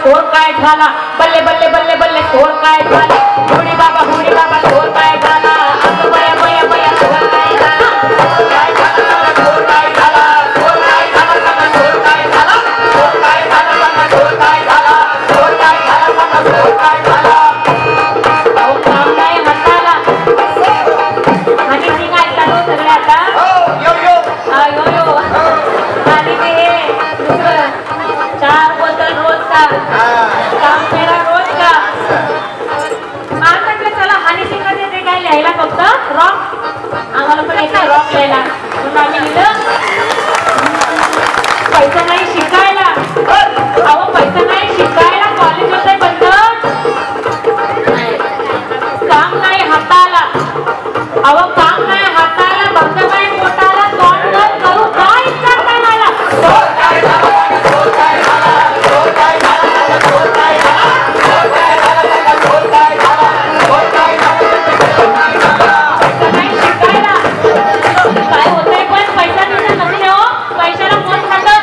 सोर काय झाला बल्ले बल्ले बल्ले बल्ले सोर काय झाला हुडी बाबा सोर काय झाला अगं बया बया बया सोर काय झाला सोर काय झाला सोर काय झाला सोर काय झाला सोर काय झाला सोर काय झाला सोर काय झाला सोर काय झाला सोर काय झाला अहो काम नाही हाताला आणि ती काय चालू सगळे आता यो यो आणि ते दुसरं 4 बोतल रोज का काम मेरा रोज का आज म्हटलं चला हानी सिंगाचे ते काय लिहायला फक्त रॉक आम्हाला पण एका रॉक लिहायला म्हणून आम्ही लिहिलं पैसा नाही शिकायला अहो पैसा नाही शिकायला कॉलेज होते बंद काम नाही हाताला अहो काम नाही हाताला बंद नाही पोटाला तोंड वर करू काय इच्छा काय मला सोर काय झाला सोर काय झाला सोर काय झाला सोर काय झाला सोर काय झाला सोर काय झाला सोर काय झाला पैसा नाही शिकायला काय होतंय पण पैसा दिसत नसले हो पैशाला कोण खातं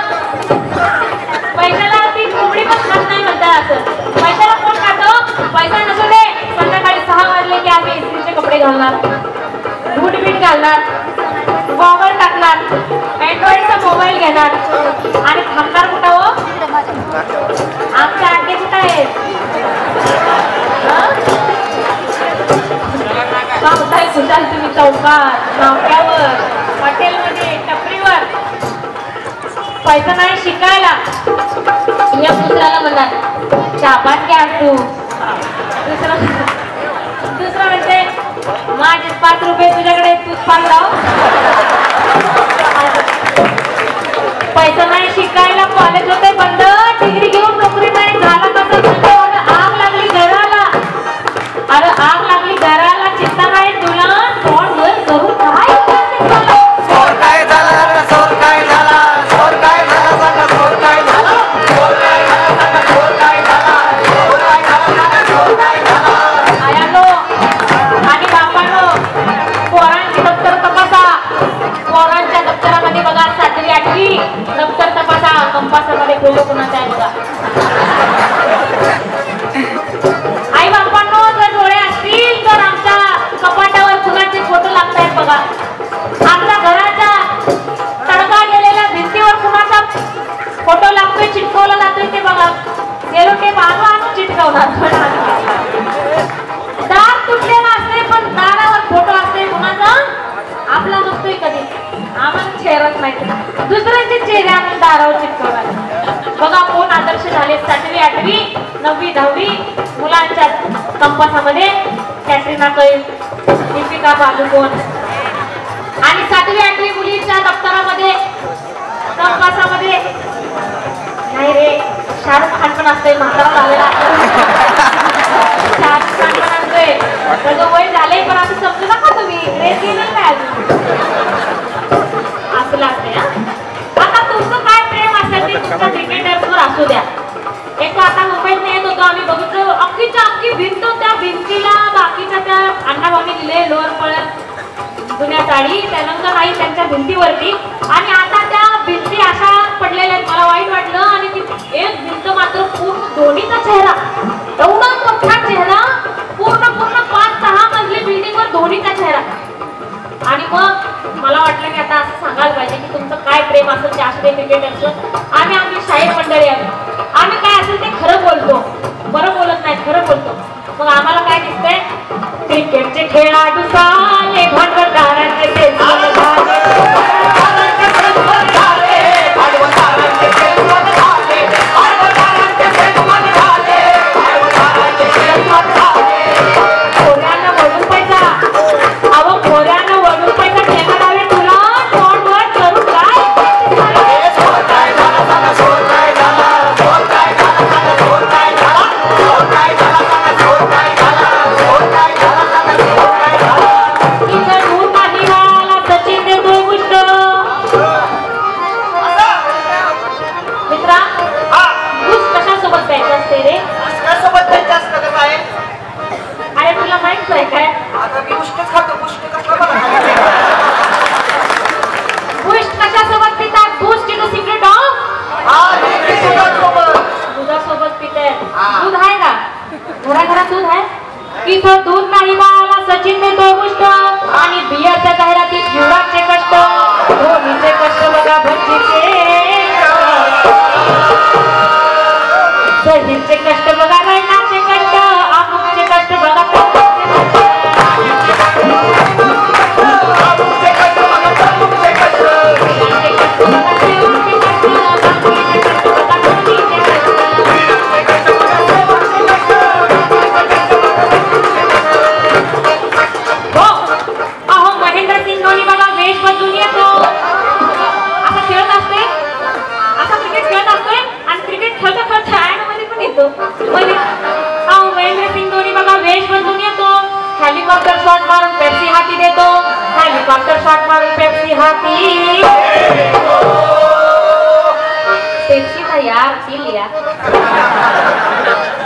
पैशाला ती कोंबडी पण खात नाही म्हणतात असं पैशाला कोण खातं पैसा नसू दे संध्याकाळी 6 वाजले की आम्ही इस्त्रीचे कपडे घालणार बूट बीट घालणार गॉगल टाकणार अँड्रॉइडचा मोबाईल घेणार आणि थांबणार कुठं हो आमच्या आंटे कुठं आहेत काय खुशाल तुम्ही चौकात नाक्यावर हॉटेलमध्ये टपरीवर पैसा नाही शिकायला या दुसऱ्याला म्हणणार शाबास घ्या तू दुसरं म्हणते माझे 5 रुपये तुझ्याकडे तूच पाल लाव पैसा नाही शिकायला कॉलेज होते बंद डिग्री घेऊन नोकरी नाही झाला कसं बंद आग लागली घराला अरे आग लागली घराला चिंता नाही तुला तोंड वर करून काय सोर काय झाला सोर काय झाला सोर काय झाला सोर काय झाला सोर काय झाला सोर काय झाला सोर काय झाला सोर काय झाला आयानो आणि बापानो पोरांची दप्तर तपासा पोरांच्या दप्तरामध्ये बघा 7वी 8वी दप्तर तपासा कंपासामध्ये खोलो कुणाचा आहे बघा आई बापांनो जर डोळे असतील तर आमच्या कपाटावर कुणाचे फोटो लागतायत बघा आमच्या घराच्या तडका गेलेल्या भिंतीवर कुणाचा फोटो लागतोय चिटकवला जातोय ते बघा गेलो ते बाबा आणून चिटकवणार दार तुटलेला असते पण दारावर फोटो असते कुणाचा आपला नसतोय कधी आम्हाला चेहराच माहिती दुसऱ्यांचे चेहरे आपण दारावर चिटकवणार बघा कोण आदर्श झाले 7वी 8वी 9वी 10वी मुलांच्या कंपासामध्ये कॅटरीना कैफ दीपिका पादुकोण आणि 7वी 8वी मुलींच्या दप्तरामध्ये कंपासामध्ये नाही रे शाहरुख खान पण असतोय म्हातारा झालेला शाहरुख खान पण असतोय त्याचं वय झालंय पण असं समजू नका तुम्ही रेस गेलं काय असं असते आता तुमचं काय प्रेम असेल ते तुमच्या क्रिकेटर्सवर असू द्या एक आता मुंबईत येत होतो आम्ही बघितलं अख्खीच्या अख्खी भिंत त्या भिंतीला बाकीच्या त्या अण्णाभाऊंनी लिहिले लोअर पळत जुन्या साडी त्यानंतर आई त्यांच्या भिंतीवरती आणि आता त्या भिंती अशा पडलेल्या आहेत मला वाईट वाटलं आणि ती एक भिंत मात्र पूर्ण दोन्हीचा चेहरा एवढा मोठा चेहरा पूर्ण 5-6 मजली बिल्डिंगवर धोनीचा चेहरा आणि मग मला वाटलं की आता असं सांगायला पाहिजे की तुमचं काय प्रेम असेल ते असू क्रिकेटरचं आम्ही शाहीर मंडळी आम्ही काय असेल ते खरं बोलतो बरं बोलत नाही खरं बोलतो मग आम्हाला काय दिसतंय क्रिकेटचे खेळाडू साले भांडवलदारांचे इथं दूध नाही बाळाला सचिन देतो गोष्ट आणि बियरच्या जाहिरातीत युवराजचे कष्ट धोनीचे कष्ट बघा भज्जीचे सचिनचे कष्ट बघा रैनाचे कष्ट अमुकचे कष्ट बघा हेलिकॉप्टर शॉट मारून पेप्सी हाती देतो हेलिकॉप्टर शॉट मारून पेप्सी हाती पेप्सी का यार पी लिया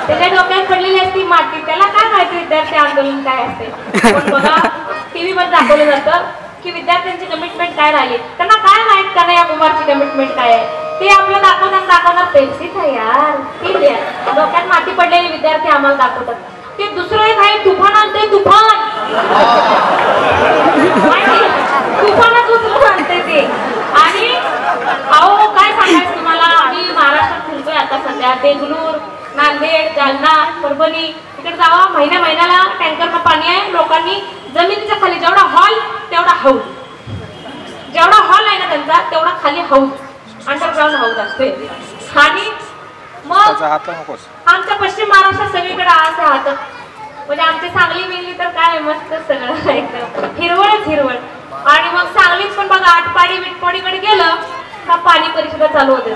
त्याच्या डोक्यात पडलेली असती माती त्याला काय माहिती विद्यार्थी आंदोलन काय असते पण बघा टीव्ही मध्ये दाखवलं जातं की विद्यार्थ्यांची कमिटमेंट काय राहिली त्यांना काय माहित का नाही कुमारची कमिटमेंट काय आहे ते आपलं दाखवणार पेप्सी का यार पी लिया डोक्यात माती पडलेले विद्यार्थी आम्हाला दाखवतात ते दुसरं एक आहे तुफान आणते तुफान तुफानच उचलून आणते ते आणि अहो काय सांगायचं तुम्हाला आम्ही महाराष्ट्रात फिरतोय आता सध्या देगलूर नांदेड जालना परभणी इकडे जावा महिन्याला टँकरनं पाणी आहे लोकांनी जमिनीच्या खाली जेवढा हॉल तेवढा हाऊस जेवढा हॉल आहे ना त्यांचा तेवढा खाली हाऊस अंडरग्राऊंड हाऊस असते आणि मग आमच्या पश्चिम महाराष्ट्रात सगळीकडे असे हात म्हणजे आमची सांगली मिळली तर काय मस्त सगळं एकदम हिरवळच हिरवळ आणि मग सांगलीत पण बघा आटपाडी बिटपाडीकडे गेलं का पाणी परिषदा चालू होते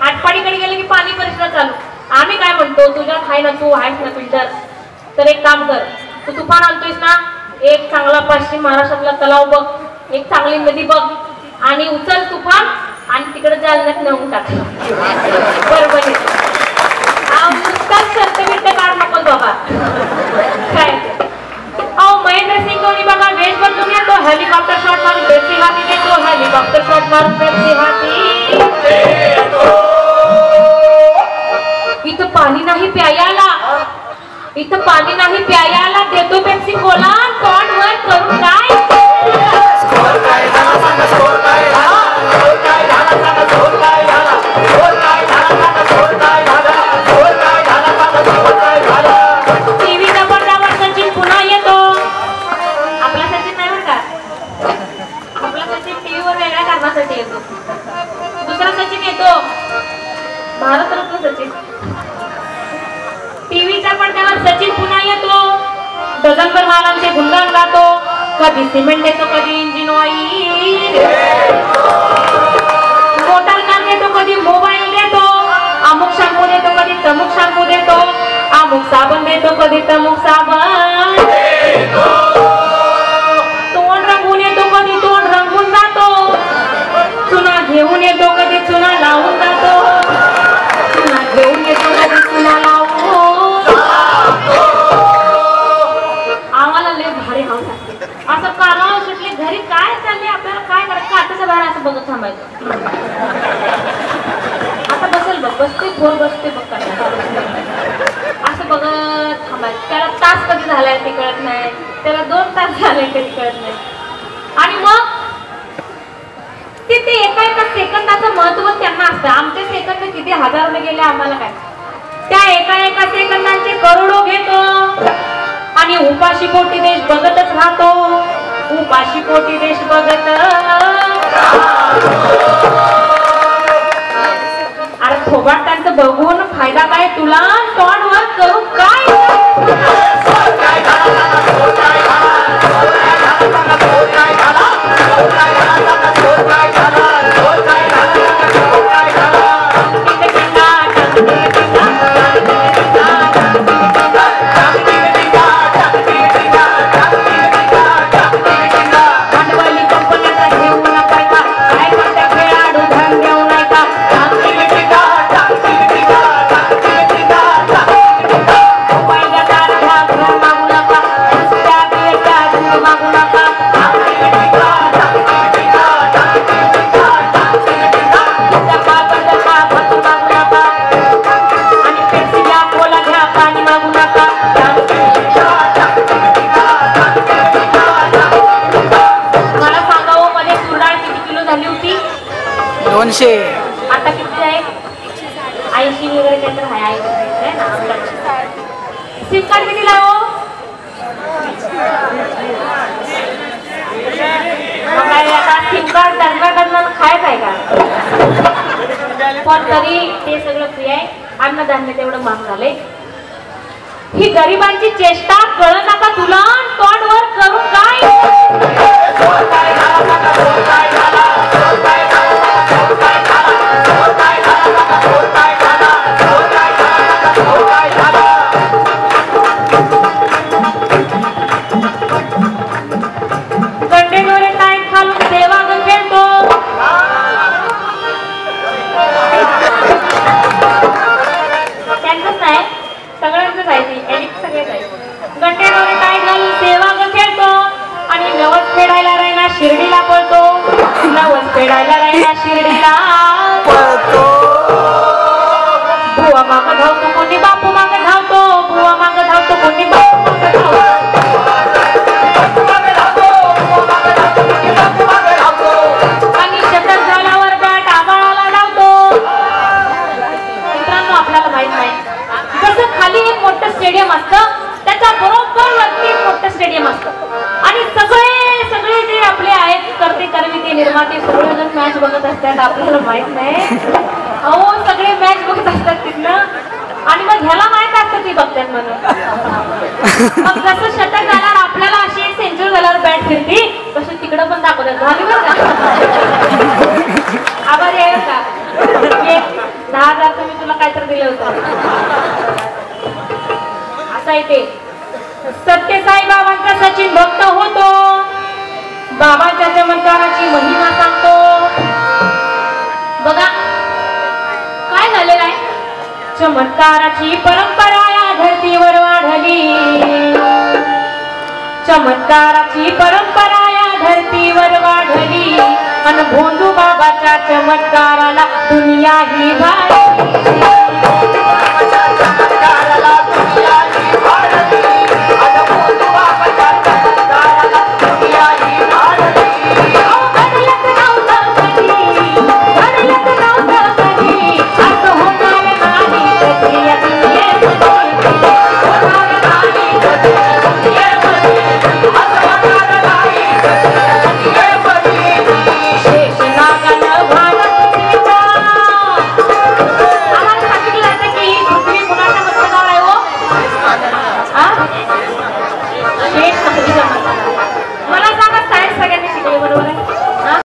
आटपाडीकडे गेलं की पाणी परिषदा चालू आम्ही काय म्हणतो तुझ्यात आहे ना तू आहेस ना फिल्टर तर एक काम कर तू तुफान आणतोयस ना एक चांगला पश्चिम महाराष्ट्रातला तलाव बघ एक चांगली नदी बघ आणि उचल तुफान आणि तिकडे जालन्यात नेऊन टाक बरोबर नुसताच शर्त काढ नको बाबा काय अहो महेंद्र सिंग धोनी बघा वेश बदलून येतो हेलिकॉप्टर शॉट मारून पेप्सी हाती देतो हेलिकॉप्टर शॉट मारून पेप्सी हाती इथं पाणी नाही प्यायला इथं पाणी नाही प्यायला देतो पेप्सी कोला तोंड वर करून काय टीव्हीचा पडद्यावर सचिन पुन्हा येतो आपला सचिन नाही बरं का आपला सचिन टीव्हीवर वेगळ्या कारणासाठी येतो दुसरा सचिन येतो भारतरत्न सचिन टीव्हीच्या पडद्यावर सचिन पुन्हा येतो डझनभर मालांचे गुणगान गातो कधी सिमेंट देतो कधी इंजिन ऑइल मोटर कार देतो कधी मोबाईल देतो अमुक शॅम्पू देतो कधी तमुक शॅम्पू देतो अमुक साबण देतो कधी तमुक साबण तोंड रंगून येतो कधी तोंड रंगून जातो चुना घेऊन येतो कधी चुना लावून जातो चुना घेऊन येतो कधी चुना लावून आम्हाला लय भारी हाऊस असते असं कानावर सुटले घरी काय चालले आपल्याला काय करायचं आताच्या बाहेर असं बघत थांबायचं आता बसेल बघ बसते फोन बसते बघ असं बघत थांबायचं त्याला तास कधी झालाय ते कळत नाही त्याला 2 तास झाले कधी कळत नाही आणि मग ते एका सेकंदाचं महत्व त्यांना असतं आमचे सेकंद किती हजाराने गेले आम्हाला काय त्या एका सेकंदांचे करोडो घेतो आणि उपाशी पोटी देश बघतच राहतो उपाशी पोटी देश बघत अरे थोबाड त्यांचं बघून फायदा काय तुला तोंड वर करू काय आता किती आहे 80 वगैरे काहीतरी आहे ना. सिम कार्ड कितीला हो? मग आता सिम कार्ड दर्गाकडनं खायचं आहे का? पण तरी ते सगळं फ्री आहे. अन्नधान्य तेवढं महाग झालंय. ही गरिबांची चेष्टा कळ नका तुला. तोंड वर करून काय गंडेडोरे काय खालून देवा ग खेळतो. त्यांचंच नाही सगळ्यांचंच आहे ती एडिट सगळेच आहे. गंडेडोरे काय घालून देवा ग खेळतो आणि नवस फेडायला राहिला शिर्डीला पळतो. नवस फेडायला राहिला शिर्डीला पळतो. बुवा माग धावतो कोणी बापू माग धावतो. बुवा माग धावतो कोणी बापू माग धावतो. आणि शतक झाल्यावर बॅट आबाळाला लावतो. मित्रांनो आपल्याला माहित नाही जसं खाली एक मोठं स्टेडियम असतं त्याच्या बरोबर वरती एक मोठं स्टेडियम असतं आणि सगळे सगळे जे आपले आहेत करते करविते निर्माते सगळेजण मॅच बघत असतात. आपल्याला माहित नाही अहो सगळे मॅच बघत असतात तिथनं आणि मग ह्याला माहित असतं ती बघतात म्हणून. मग जसं शतक झाल्यावर आपल्याला अशी एक सेंचुरी झाल्यावर बॅट फिरती तशी तिकडं पण दाखवतात. झाली बरं का? आभारी आहे का? 10,000 तुम्ही तुला काहीतरी दिलं होतं असं आहे ते. सत्यसाई बाबांचा सचिन भक्त होतो. बाबाच्या चमत्काराची महिमा सांगतो. बघा काय झालेलं आहे. चमत्काराची परंपरा या धरतीवर वाढली. चमत्काराची परंपरा या धरतीवर वाढली आणि भोंदू बाबाच्या चमत्काराला दुनिया ही भाळली.